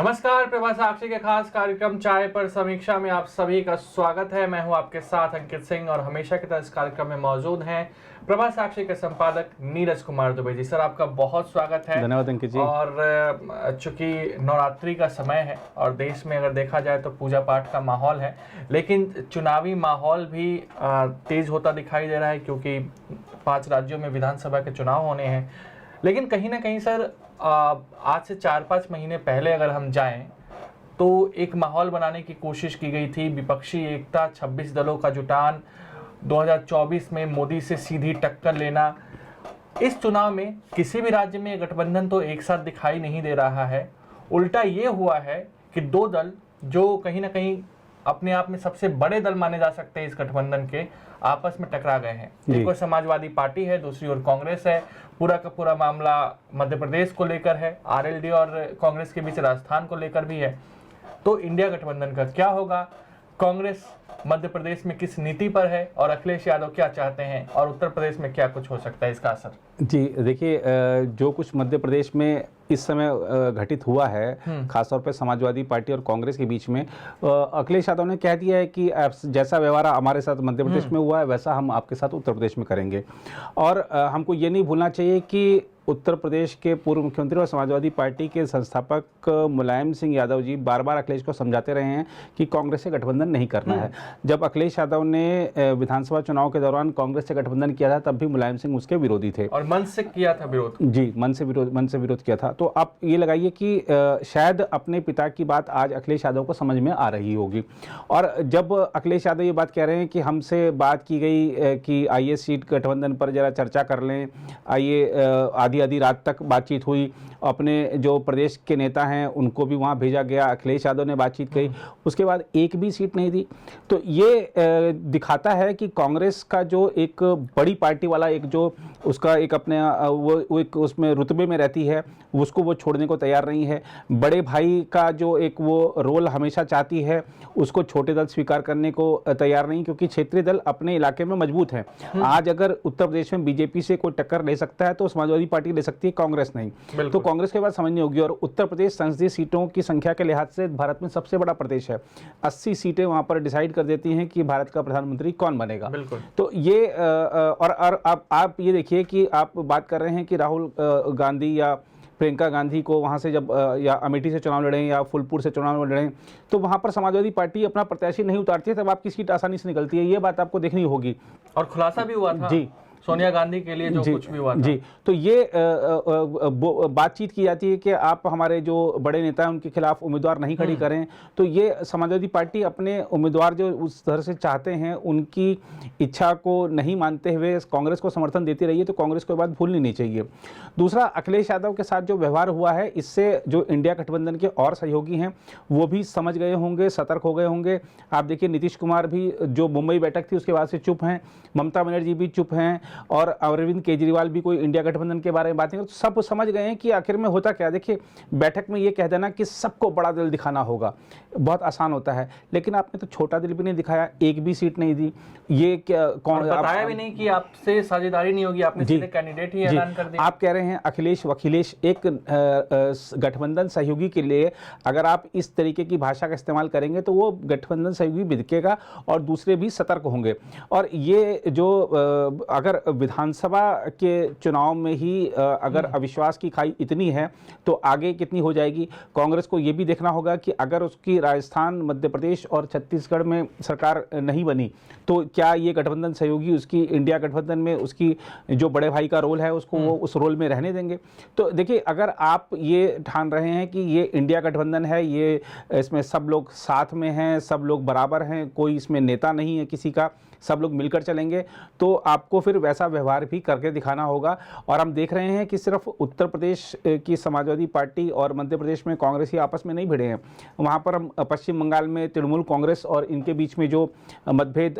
नमस्कार, प्रभा साक्षी के खास कार्यक्रम चाय पर समीक्षा में आप सभी का स्वागत है। मैं हूं आपके साथ अंकित सिंह और हमेशा की तरह इस कार्यक्रम में मौजूद हैं प्रभा साक्षी के संपादक नीरज कुमार दुबे जी। सर, आपका बहुत स्वागत है। धन्यवाद अंकित जी। और चूंकि नवरात्रि का समय है और देश में अगर देखा जाए तो पूजा पाठ का माहौल है, लेकिन चुनावी माहौल भी तेज होता दिखाई दे रहा है क्योंकि 5 राज्यों में विधानसभा के चुनाव होने हैं। लेकिन कहीं ना कहीं सर, आज से 4-5 महीने पहले अगर हम जाएं तो एक माहौल बनाने की कोशिश की गई थी। विपक्षी एकता, 26 दलों का जुटान, 2024 में मोदी से सीधी टक्कर लेना। इस चुनाव में किसी भी राज्य में गठबंधन तो एक साथ दिखाई नहीं दे रहा है। उल्टा ये हुआ है कि 2 दल जो कहीं ना कहीं अपने आप में सबसे बड़े दल माने जा सकते हैं इस गठबंधन के, आपस में टकरा गए हैं। एक और समाजवादी पार्टी है, दूसरी ओर कांग्रेस है। पूरा का पूरा मामला मध्य प्रदेश को लेकर है, आरएलडी और कांग्रेस के बीच राजस्थान को लेकर भी है। तो इंडिया गठबंधन का क्या होगा, कांग्रेस मध्य प्रदेश में किस नीति पर है और अखिलेश यादव क्या चाहते हैं, और उत्तर प्रदेश में क्या कुछ हो सकता है इसका असर? जी देखिए, जो कुछ मध्य प्रदेश में इस समय घटित हुआ है, खासतौर पे समाजवादी पार्टी और कांग्रेस के बीच में, अखिलेश यादव ने कह दिया है कि जैसा व्यवहार हमारे साथ मध्य प्रदेश में हुआ है वैसा हम आपके साथ उत्तर प्रदेश में करेंगे। और हमको ये नहीं भूलना चाहिए कि उत्तर प्रदेश के पूर्व मुख्यमंत्री और समाजवादी पार्टी के संस्थापक मुलायम सिंह यादव जी बार बार अखिलेश को समझाते रहे हैं कि कांग्रेस से गठबंधन नहीं करना है। जब अखिलेश यादव ने विधानसभा चुनाव के दौरान कांग्रेस से गठबंधन किया था तब भी मुलायम सिंह उसके विरोधी थे और मन से किया था विरोध। जी, मन से विरोध किया था। तो आप ये लगाइए कि शायद अपने पिता की बात आज अखिलेश यादव को समझ में आ रही होगी। और जब अखिलेश यादव ये बात कह रहे हैं कि हमसे बात की गई कि आइए सीट गठबंधन पर जरा चर्चा कर लें, आइए आधी रात तक बातचीत हुई, अपने जो प्रदेश के नेता हैं उनको भी वहाँ भेजा गया, अखिलेश यादव ने बातचीत की, उसके बाद एक भी सीट नहीं दी। तो ये दिखाता है कि कांग्रेस का जो एक बड़ी पार्टी वाला एक जो उसका एक अपने वो एक उसमें रुतबे में रहती है, उसको वो छोड़ने को तैयार नहीं है। बड़े भाई का जो एक वो रोल हमेशा चाहती है, उसको छोटे दल स्वीकार करने को तैयार नहीं, क्योंकि क्षेत्रीय दल अपने इलाके में मजबूत हैं। आज अगर उत्तर प्रदेश में बीजेपी से कोई टक्कर ले सकता है तो समाजवादी पार्टी ले सकती है, कांग्रेस नहीं। तो कांग्रेस के बाद समझनी होगी। और उत्तर प्रदेश संसदीय सीटों की संख्या के लिहाज से भारत में सबसे बड़ा प्रदेश है। 80 सीटें वहां पर डिसाइड कर देती हैं कि भारत का प्रधानमंत्री कौन बनेगा। तो ये और आप ये देखिए कि आप बात कर रहे हैं कि राहुल गांधी या प्रियंका गांधी को वहां से जब या अमेठी से चुनाव लड़ें या फुलपुर से चुनाव लड़ें तो वहां पर समाजवादी पार्टी अपना प्रत्याशी नहीं उतारती है, तब आपकी सीट आसानी से निकलती है। ये बात आपको देखनी होगी। और खुलासा भी हुआ था जी, सोनिया गांधी के लिए जो कुछ भी हुआ था। जी, तो ये बातचीत की जाती है कि आप हमारे जो बड़े नेता हैं उनके खिलाफ उम्मीदवार नहीं खड़ी करें। तो ये समाजवादी पार्टी अपने उम्मीदवार जो उस तरह से चाहते हैं उनकी इच्छा को नहीं मानते हुए कांग्रेस को समर्थन देती रही है। तो कांग्रेस को बात भूलनी नहीं चाहिए। दूसरा, अखिलेश यादव के साथ जो व्यवहार हुआ है, इससे जो इंडिया गठबंधन के और सहयोगी हैं वो भी समझ गए होंगे, सतर्क हो गए होंगे। आप देखिए, नीतीश कुमार भी जो मुंबई बैठक थी उसके बाद से चुप हैं, ममता बनर्जी भी चुप हैं, और अरविंद केजरीवाल भी कोई इंडिया गठबंधन के बारे में बात नहीं करते। सब समझ गए हैं कि आखिर में होता क्या। देखिए, बैठक में ये कह देना कि सबको बड़ा दिल दिखाना होगा बहुत आसान होता है, लेकिन आपने तो छोटा दिल भी नहीं दिखाया, एक भी सीट नहीं दी। ये क्या कौन बताया भी नहीं कि आपसे साझेदारी नहीं होगी, आपने सीधे कैंडिडेट ही ऐलान कर दिया। आप कह रहे हैं अखिलेश वखिलेश। एक गठबंधन सहयोगी के लिए अगर आप इस तरीके की भाषा का इस्तेमाल करेंगे तो वो गठबंधन सहयोगी बिदकेगा और दूसरे भी सतर्क होंगे। और ये जो अगर विधानसभा के चुनाव में ही अगर अविश्वास की खाई इतनी है तो आगे कितनी हो जाएगी। कांग्रेस को ये भी देखना होगा कि अगर उसकी राजस्थान, मध्य प्रदेश और छत्तीसगढ़ में सरकार नहीं बनी तो क्या ये गठबंधन सहयोगी उसकी इंडिया गठबंधन में उसकी जो बड़े भाई का रोल है उसको वो उस रोल में रहने देंगे। तो देखिए, अगर आप ये ठान रहे हैं कि ये इंडिया गठबंधन है, ये इसमें सब लोग साथ में हैं, सब लोग बराबर हैं, कोई इसमें नेता नहीं है किसी का, सब लोग मिलकर चलेंगे, तो आपको फिर वैसा व्यवहार भी करके दिखाना होगा। और हम देख रहे हैं कि सिर्फ उत्तर प्रदेश की समाजवादी पार्टी और मध्य प्रदेश में कांग्रेस ही आपस में नहीं भिड़े हैं। वहाँ पर हम पश्चिम बंगाल में तृणमूल कांग्रेस और इनके बीच में जो मतभेद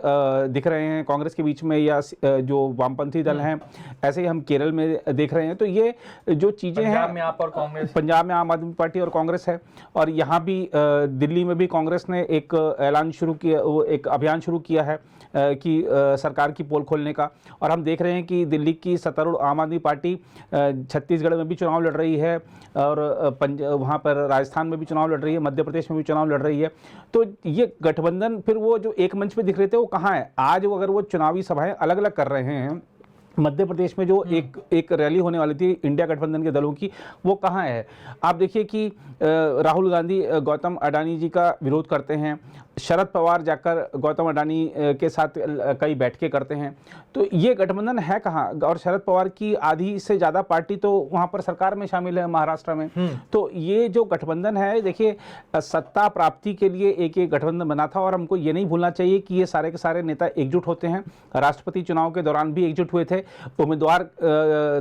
दिख रहे हैं कांग्रेस के बीच में या जो वामपंथी दल हैं, ऐसे ही हम केरल में देख रहे हैं। तो ये जो चीज़ें हैं, पंजाब में आप और कांग्रेस, पंजाब में आम आदमी पार्टी और कांग्रेस है, और यहाँ भी दिल्ली में भी कांग्रेस ने एक ऐलान शुरू किया, वो एक अभियान शुरू किया है कि सरकार की पोल खोलने का। और हम देख रहे हैं कि दिल्ली की सत्तारूढ़ आम आदमी पार्टी छत्तीसगढ़ में भी चुनाव लड़ रही है, और वहाँ पर राजस्थान में भी चुनाव लड़ रही है, मध्य प्रदेश में भी चुनाव लड़ रही है। तो ये गठबंधन फिर वो जो एक मंच पे दिख रहे थे वो कहाँ है आज? वो अगर वो चुनावी सभाएं अलग अलग कर रहे हैं, मध्य प्रदेश में जो एक रैली होने वाली थी इंडिया गठबंधन के दलों की, वो कहाँ है? आप देखिए कि राहुल गांधी गौतम अडानी जी का विरोध करते हैं, शरद पवार जाकर गौतम अडानी के साथ कई बैठकें करते हैं। तो ये गठबंधन है कहाँ? और शरद पवार की आधी से ज़्यादा पार्टी तो वहाँ पर सरकार में शामिल है, महाराष्ट्र में। तो ये जो गठबंधन है, देखिए सत्ता प्राप्ति के लिए एक गठबंधन बना था, और हमको ये नहीं भूलना चाहिए कि ये सारे के सारे नेता एकजुट होते हैं। राष्ट्रपति चुनाव के दौरान भी एकजुट हुए थे। उम्मीदवार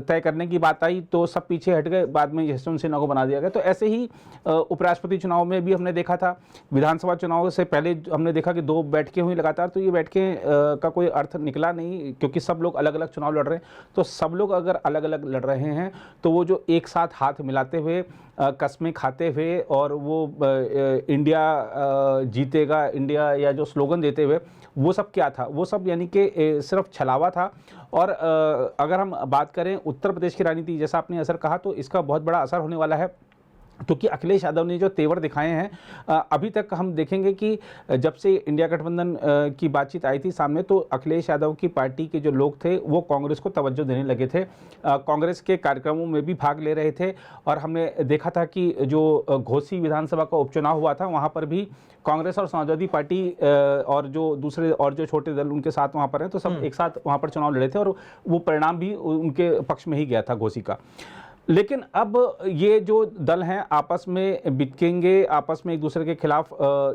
तय करने की बात आई तो सब पीछे हट गए, बाद में यशवंत सिन्हा को बना दिया गया। तो ऐसे ही उपराष्ट्रपति चुनाव में भी हमने देखा था, विधानसभा चुनाव से पहले हमने देखा कि 2 बैठकें हुई लगातार। तो ये बैठकें का कोई अर्थ निकला नहीं, क्योंकि सब लोग अलग अलग चुनाव लड़ रहे हैं। तो सब लोग अगर अलग अलग लड़ रहे हैं तो वो जो एक साथ हाथ मिलाते हुए, कस्में खाते हुए, और वो इंडिया जीतेगा इंडिया या जो स्लोगन देते हुए, वो सब क्या था? वो सब यानी कि सिर्फ छलावा था। और अगर हम बात करें उत्तर प्रदेश की राजनीति, जैसा आपने असर कहा, तो इसका बहुत बड़ा असर होने वाला है, क्योंकि अखिलेश यादव ने जो तेवर दिखाए हैं, अभी तक हम देखेंगे कि जब से इंडिया गठबंधन की बातचीत आई थी सामने, तो अखिलेश यादव की पार्टी के जो लोग थे वो कांग्रेस को तवज्जो देने लगे थे, कांग्रेस के कार्यक्रमों में भी भाग ले रहे थे। और हमने देखा था कि जो घोसी विधानसभा का उपचुनाव हुआ था, वहाँ पर भी कांग्रेस और समाजवादी पार्टी और जो दूसरे और जो छोटे दल उनके साथ वहाँ पर हैं, तो सब एक साथ वहाँ पर चुनाव लड़े थे, और वो परिणाम भी उनके पक्ष में ही गया था, घोसी का। लेकिन अब ये जो दल हैं आपस में बिकेंगे, आपस में एक दूसरे के खिलाफ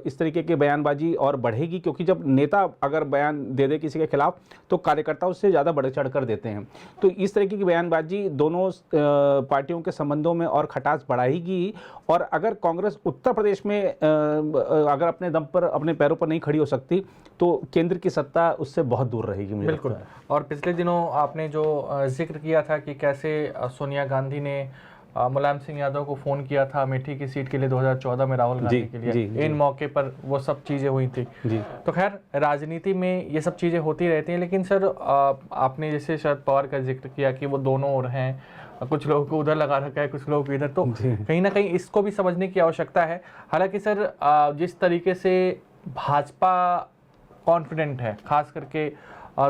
इस तरीके की बयानबाजी और बढ़ेगी, क्योंकि जब नेता अगर बयान दे दे किसी के खिलाफ तो कार्यकर्ता उससे ज़्यादा बढ़ चढ़ कर देते हैं। तो इस तरीके की बयानबाजी दोनों पार्टियों के संबंधों में और खटास बढ़ाएगी। और अगर कांग्रेस उत्तर प्रदेश में अगर अपने दम पर, अपने पैरों पर नहीं खड़ी हो सकती, तो केंद्र की सत्ता उससे बहुत दूर रहेगी, मुझे बिल्कुल। लगता है। और पिछले दिनों आपने जो जिक्र किया था कि कैसे सोनिया गांधी ने मुलायम सिंह यादव को फ़ोन किया था अमेठी की सीट के लिए 2014 में राहुल गांधी के लिए, इन मौके पर वो सब चीज़ें हुई थी। तो खैर, राजनीति में ये सब चीज़ें होती रहती हैं। लेकिन सर, आपने जैसे शरद पवार का जिक्र किया कि वो दोनों ओर हैं, कुछ लोगों को उधर लगा रखा है, कुछ लोगों को इधर, तो कहीं ना कहीं इसको भी समझने की आवश्यकता है। हालांकि सर, जिस तरीके से भाजपा कॉन्फिडेंट है, खास करके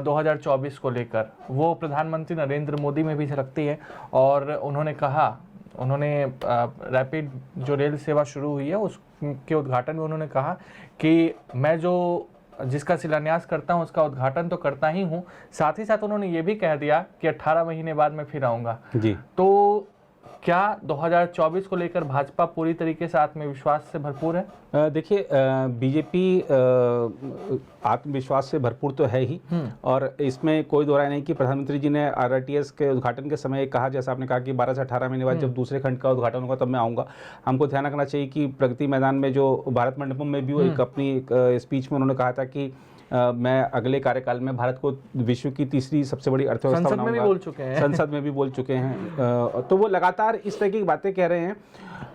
2024 को लेकर, वो प्रधानमंत्री नरेंद्र मोदी में भी झलकती है। और उन्होंने रैपिड जो रेल सेवा शुरू हुई है उसके उद्घाटन में उन्होंने कहा कि मैं जिसका शिलान्यास करता हूं उसका उद्घाटन तो करता ही हूं, साथ ही साथ उन्होंने ये भी कह दिया कि 18 महीने बाद मैं फिर आऊँगा। तो क्या 2024 को लेकर भाजपा पूरी तरीके से आत्मविश्वास से भरपूर है? देखिए, बीजेपी आत्मविश्वास से भरपूर तो है ही, और इसमें कोई दो राय नहीं कि प्रधानमंत्री जी ने आरआरटीएस के उद्घाटन के समय कहा, जैसा आपने कहा कि 12 से 18 महीने बाद जब दूसरे खंड का उद्घाटन होगा तब मैं आऊँगा। हमको ध्यान रखना चाहिए कि प्रगति मैदान में जो भारत मंडपम में भी वो अपनी स्पीच में उन्होंने कहा था कि मैं अगले कार्यकाल में भारत को विश्व की तीसरी सबसे बड़ी अर्थव्यवस्था बनाऊंगा। संसद में भी बोल चुके हैं। तो वो लगातार इस तरह की बातें कह रहे हैं।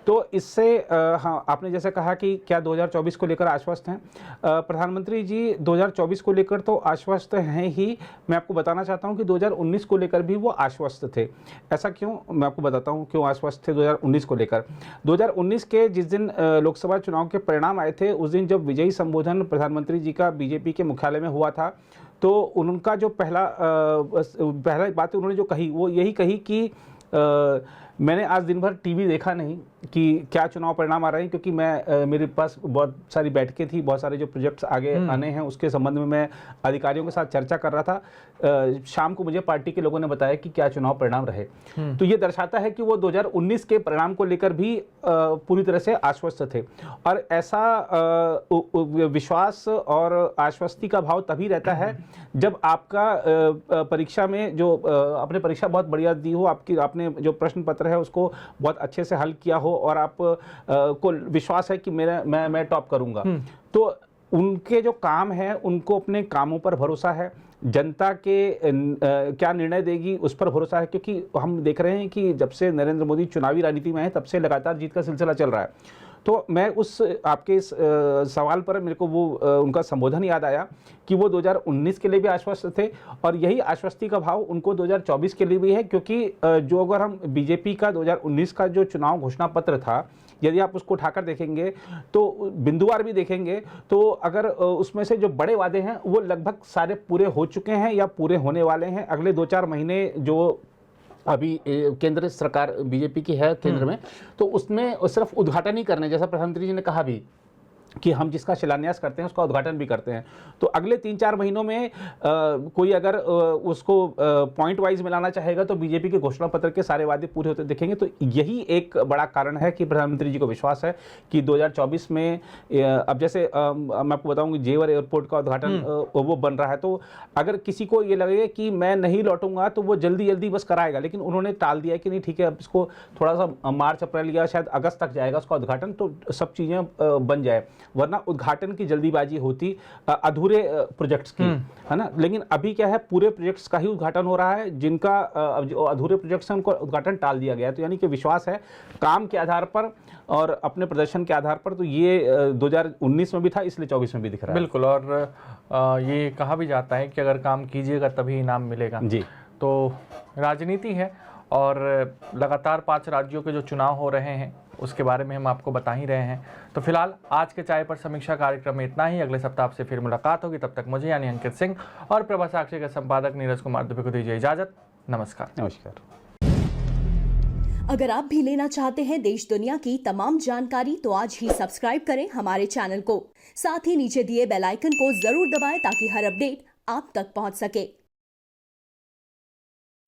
तो इससे हाँ, आपने जैसे कहा कि क्या 2024 को लेकर आश्वस्त हैं? प्रधानमंत्री जी 2024 को लेकर तो आश्वस्त हैं ही। मैं आपको बताना चाहता हूं कि 2019 को लेकर भी वो आश्वस्त थे। ऐसा क्यों? मैं आपको बताता हूं क्यों आश्वस्त थे 2019 को लेकर। 2019 के जिस दिन लोकसभा चुनाव के परिणाम आए थे, उस दिन जब विजयी संबोधन प्रधानमंत्री जी का बीजेपी के मुख्यालय में हुआ था, तो उनका जो पहला बात उन्होंने जो कही वो यही कही कि मैंने आज दिन भर टीवी देखा नहीं कि क्या चुनाव परिणाम आ रहे हैं, क्योंकि मेरे पास बहुत सारी बैठकें थी, बहुत सारे जो प्रोजेक्ट्स आगे आने हैं उसके संबंध में मैं अधिकारियों के साथ चर्चा कर रहा था। शाम को मुझे पार्टी के लोगों ने बताया कि क्या चुनाव परिणाम रहे। तो ये दर्शाता है कि वो 2019 के परिणाम को लेकर भी पूरी तरह से आश्वस्त थे। और ऐसा विश्वास और आश्वस्ति का भाव तभी रहता है जब आपका परीक्षा में जो आपने परीक्षा बहुत बढ़िया दी हो, आपने जो प्रश्न पत्र है उसको बहुत अच्छे से हल किया हो और आप को विश्वास है कि मैं टॉप करूंगा, तो उनके जो काम है उनको अपने कामों पर भरोसा है, जनता के क्या निर्णय देगी उस पर भरोसा है, क्योंकि हम देख रहे हैं कि जब से नरेंद्र मोदी चुनावी राजनीति में है तब से लगातार जीत का सिलसिला चल रहा है। तो मैं उस आपके इस सवाल पर मेरे को वो उनका संबोधन याद आया कि वो 2019 के लिए भी आश्वस्त थे और यही आश्वस्ति का भाव उनको 2024 के लिए भी है, क्योंकि जो अगर हम बीजेपी का 2019 का जो चुनाव घोषणा पत्र था, यदि आप उसको उठाकर देखेंगे तो बिंदुवार भी देखेंगे तो अगर उसमें से जो बड़े वादे हैं वो लगभग सारे पूरे हो चुके हैं या पूरे होने वाले हैं। अगले 2-4 महीने जो अभी केंद्र सरकार बीजेपी की है केंद्र में, तो उसमें सिर्फ उद्घाटन ही करने, जैसा प्रधानमंत्री जी ने कहा भी कि हम जिसका शिलान्यास करते हैं उसका उद्घाटन भी करते हैं। तो अगले 3-4 महीनों में कोई अगर उसको पॉइंट वाइज मिलाना चाहेगा तो बीजेपी के घोषणा पत्र के सारे वादे पूरे होते दिखेंगे। तो यही एक बड़ा कारण है कि प्रधानमंत्री जी को विश्वास है कि 2024 में अब जैसे मैं आपको बताऊंगी जेवर एयरपोर्ट का उद्घाटन वो बन रहा है, तो अगर किसी को ये लगे कि मैं नहीं लौटूंगा तो वो जल्दी जल्दी बस कराएगा, लेकिन उन्होंने टाल दिया कि नहीं ठीक है अब इसको थोड़ा सा मार्च अप्रैल या शायद अगस्त तक जाएगा उसका उद्घाटन, तो सब चीज़ें बन जाए, वरना उद्घाटन की जल्दीबाजी होती अधूरे प्रोजेक्ट्स की, है ना। लेकिन अभी क्या है, पूरे प्रोजेक्ट्स का ही उद्घाटन हो रहा है, जिनका अधूरे प्रोजेक्ट्स हैं उनको उद्घाटन टाल दिया गया है। तो यानी कि विश्वास है काम के आधार पर और अपने प्रदर्शन के आधार पर, तो ये 2019 में भी था इसलिए 24 में भी दिख रहा है। बिल्कुल, और ये कहा भी जाता है कि अगर काम कीजिएगा तभी इनाम मिलेगा जी। तो राजनीति है और लगातार 5 राज्यों के जो चुनाव हो रहे हैं उसके बारे में हम आपको बता ही रहे हैं। तो फिलहाल आज के चाय पर समीक्षा कार्यक्रम में इतना ही। अगले सप्ताह आपसे फिर मुलाकात होगी, तब तक मुझे यानी अंकित सिंह और प्रभा साक्षी के संपादक नीरज कुमार दुबे को दीजिए इजाजत। नमस्कार। नमस्कार। अगर आप भी लेना चाहते हैं देश दुनिया की तमाम जानकारी तो आज ही सब्सक्राइब करें हमारे चैनल को, साथ ही नीचे दिए बेल आइकन को जरूर दबाएं ताकि हर अपडेट आप तक पहुंच सके।